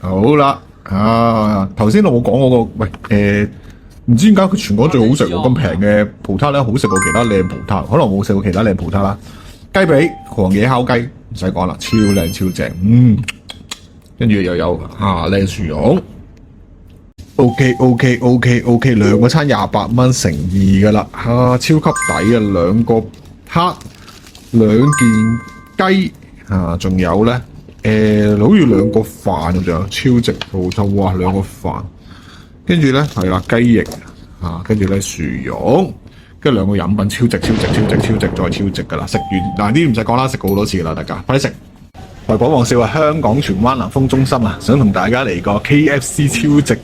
好啦，頭先我冇講嗰個，喂，唔知點解佢全港最好食喎，咁平嘅葡撻咧，好食過其他靚葡撻，可能冇食過其他靚葡撻啦。雞髀狂野烤雞唔使講啦，超靚超正，跟住又有靚薯蓉，OK，兩個餐28蚊乘2噶啦，超級抵啊！兩個撻，兩件雞，仲有咧。好似兩個飯咁樣，超值鋪頭，哇！兩個飯，跟住咧係啦雞翼，跟住咧薯蓉，跟住兩個飲品，超值，再超值噶啦！食完嗱啲唔使講啦，食過好多次噶啦，大家快啲食！來廣旺少啊，香港荃灣南豐中心啊，想同大家嚟個 KFC 超值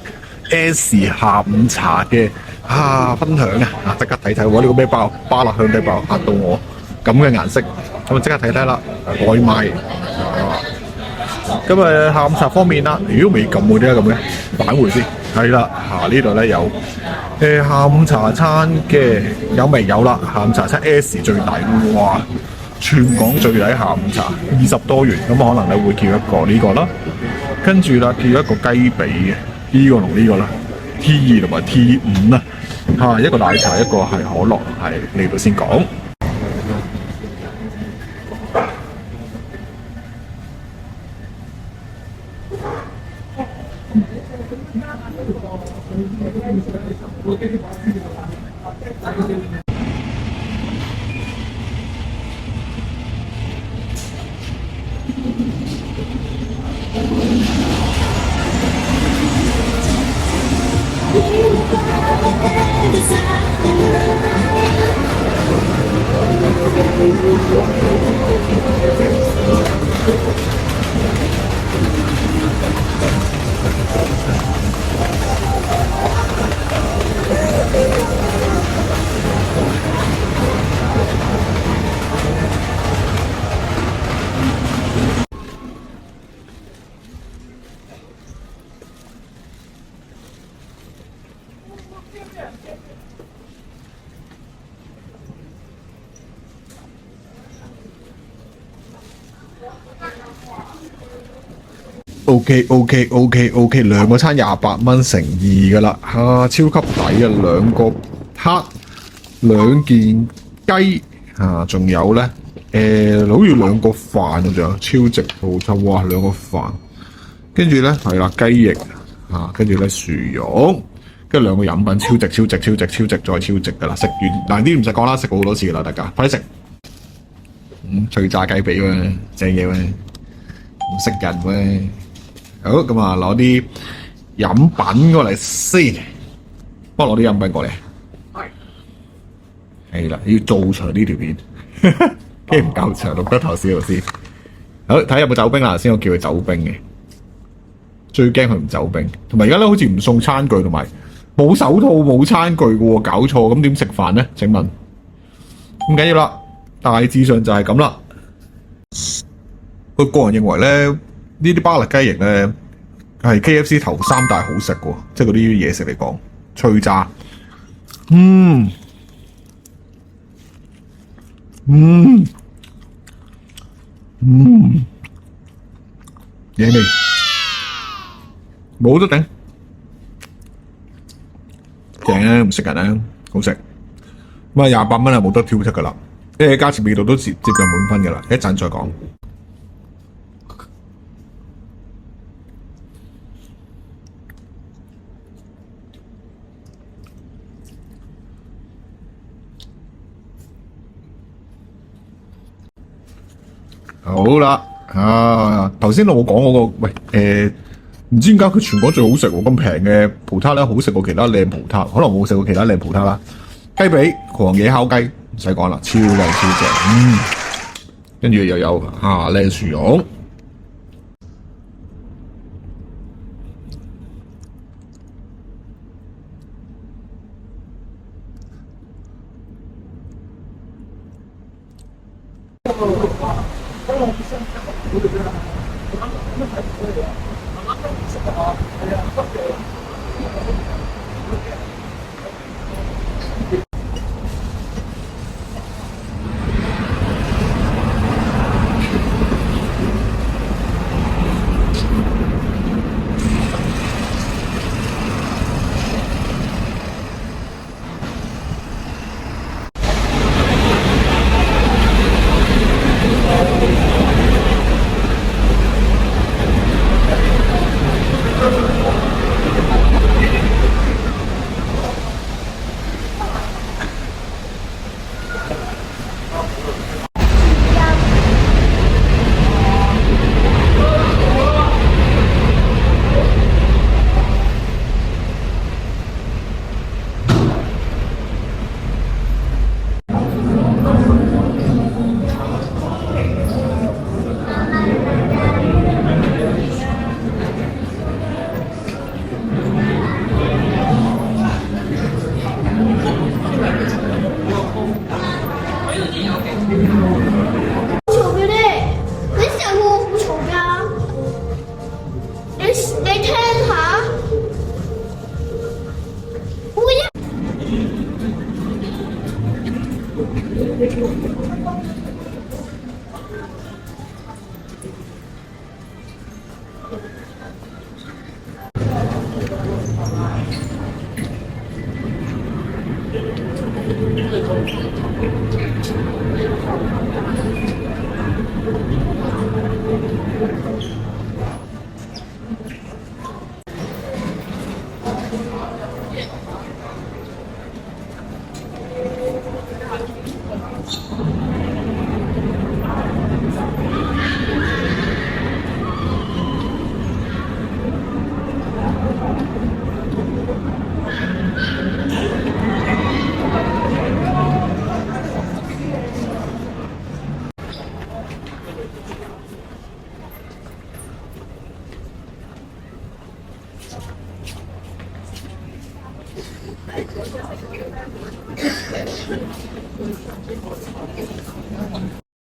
S 下午茶嘅分享啊！即刻睇睇喎，呢個咩包？巴辣香雞包嚇到我，咁嘅顏色，咁啊即刻睇睇啦，外賣。咁下午茶方面啦，如果未撳嗰啲咧咁嘅，返回先。係啦，呢度咧有下午茶餐嘅，有未有啦？下午茶餐 S 最大，哇！全港最抵下午茶，20多元，咁可能你會叫一個呢個啦，跟住啦叫一個雞髀嘅，呢個同呢個啦 ，T2同埋 T5啦，一個奶茶，一個係可樂，係嚟到先講。OK，兩個餐28蚊乘2噶啦，超級抵啊！兩個撻，兩件雞，仲有咧，好似兩個飯咁樣，超值鋪頭，哇！兩個飯，跟住咧係啦雞翼，跟住咧薯蓉，跟住兩個飲品，超值，再超值噶啦！食完嗱啲唔使講啦，食過好多次噶啦，大家快啲食。脆炸雞髀喎，正嘢喎，唔識人喎。好，咁攞啲飲品過嚟先，幫我攞啲飲品過嚟。係啦，要做長呢條片，驚唔夠長，錄得頭先。好，睇下有冇走兵啦，先我叫佢走兵嘅。最驚佢唔走兵，同埋而家咧好似唔送餐具，同埋冇手套冇餐具嘅喎，搞錯，咁點食飯咧？請問？唔緊要啦，大致上就係咁啦。我個人認為咧，呢啲巴辣雞翼咧係 KFC 頭3大好食嘅，即係嗰啲嘢食嚟講，脆炸，嘢味，冇得頂，正啊，唔食人啊，好食。咁28蚊係冇得挑剔噶啦，價錢味道都接近滿分噶啦，一陣再講。好啦，頭先我講嗰個，喂，唔知點解佢全港最好食喎，咁平嘅葡撻咧，好食過其他靚葡撻，可能冇食過其他靚葡撻啦。雞髀狂野烤雞唔使講啦，超靚超正，跟住又有靚薯蓉。你聽下，會一